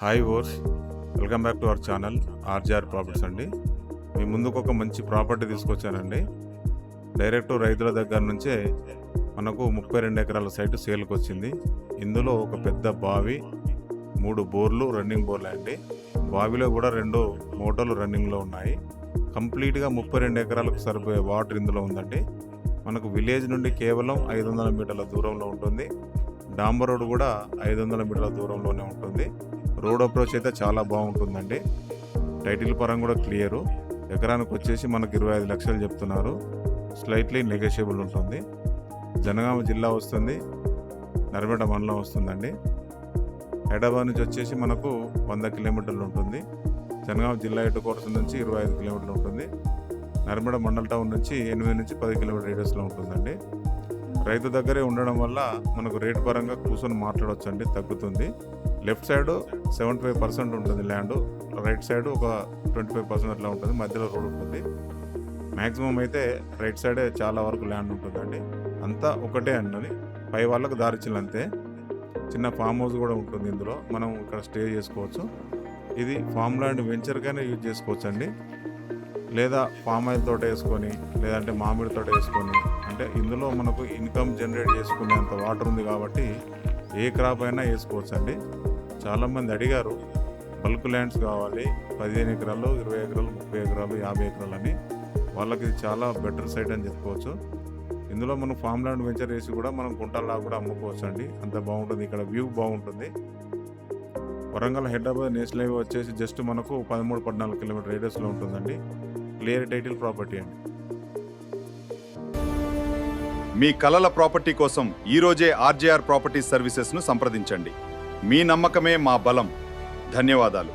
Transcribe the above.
Hi ఓర్స్, welcome back to our channel RGR properties అండి. మీ ముందుకు ఒక మంచి ప్రాపర్టీ తీసుకొచ్చానండి. డైరెక్ట్ రైతుల దగ్గర నుంచే మనకు 32 ఎకరాల సైటు సేల్కి వచ్చింది. ఇందులో ఒక పెద్ద బావి, 3 బోర్లు, రన్నింగ్ బోర్లు అండి. బావిలో కూడా 2 మోటార్లు రన్నింగ్లో ఉన్నాయి. కంప్లీట్గా 32 ఎకరాలకు సరిపోయే వాటర్ ఇందులో ఉందండి. మనకు విలేజ్ నుండి కేవలం 500 మీటర్ల దూరంలో ఉంటుంది. డాంబర్ రోడ్ కూడా 500 మీటర్ల దూరంలోనే ఉంటుంది. రోడ్ అప్రోచ్ అయితే చాలా బాగుంటుందండి. టైటిల్ పరంగా కూడా క్లియరు. ఎకరానికి వచ్చేసి మనకు 25 లక్షలు చెప్తున్నారు. స్లైట్లీ నెగోషియబుల్ ఉంటుంది. జనగామ జిల్లా వస్తుంది, నర్మేట మండలం వస్తుందండి. హైదరాబాద్ నుంచి వచ్చేసి మనకు 100 కిలోమీటర్లు ఉంటుంది. జనగామ జిల్లా హెడ్ క్వార్టర్స్ నుంచి 25 కిలోమీటర్లు ఉంటుంది. నర్మేట మండల్ టౌన్ నుంచి 8 నుంచి 10 కిలోమీటర్ రేడియస్లో ఉంటుందండి. రైతు దగ్గరే ఉండడం వల్ల మనకు రేట్ పరంగా కూర్చొని మాట్లాడవచ్చు అండి, తగ్గుతుంది. లెఫ్ట్ సైడ్ 75% ఉంటుంది ల్యాండ్, రైట్ సైడ్ ఒక 25% అట్లా ఉంటుంది. మధ్యలో రోడ్ ఉంటుంది. మ్యాక్సిమం అయితే రైట్ సైడే చాలా వరకు ల్యాండ్ ఉంటుందండి. అంతా ఒకటే అండి, పై వాళ్ళకు దారిచ్చిల్ అంతే. చిన్న ఫామ్ హౌస్ కూడా ఉంటుంది ఇందులో, మనం ఇక్కడ స్టే చేసుకోవచ్చు. ఇది ఫామ్ ల్యాండ్ వెంచర్గానే యూజ్ చేసుకోవచ్చు అండి. లేదా పామ్ ఆయిల్ తోట వేసుకొని, లేదంటే మామిడి తోట వేసుకొని, అంటే ఇందులో మనకు ఇన్కమ్ జనరేట్ చేసుకునేంత వాటర్ ఉంది కాబట్టి ఏ క్రాప్ అయినా వేసుకోవచ్చు అండి. చాలామంది అడిగారు బల్క్ ల్యాండ్స్ కావాలి, 15 ఎకరాలు, 20 ఎకరాలు, 30 ఎకరాలు, 50 ఎకరాలు అని. వాళ్ళకి ఇది చాలా బెటర్ సైట్ అని చెప్పుకోవచ్చు. ఇందులో మనం ఫామ్ ల్యాండ్ వెంచర్ వేసి కూడా మనం గుంటల్లా కూడా అమ్ముకోవచ్చు అండి. అంత బాగుంటుంది. ఇక్కడ వ్యూ బాగుంటుంది. వరంగల్ హైదరాబాద్ నేషనల్ హైవే వచ్చేసి జస్ట్ మనకు 13-14 కిలోమీటర్ రేడియస్లో ఉంటుందండి. క్లియర్ టైటిల్ ప్రాపర్టీ అండి. మీ కలల ప్రాపర్టీ కోసం ఈరోజే ఆర్జీఆర్ ప్రాపర్టీ సర్వీసెస్ను సంప్రదించండి. మీ నమ్మకమే మా బలం. ధన్యవాదాలు.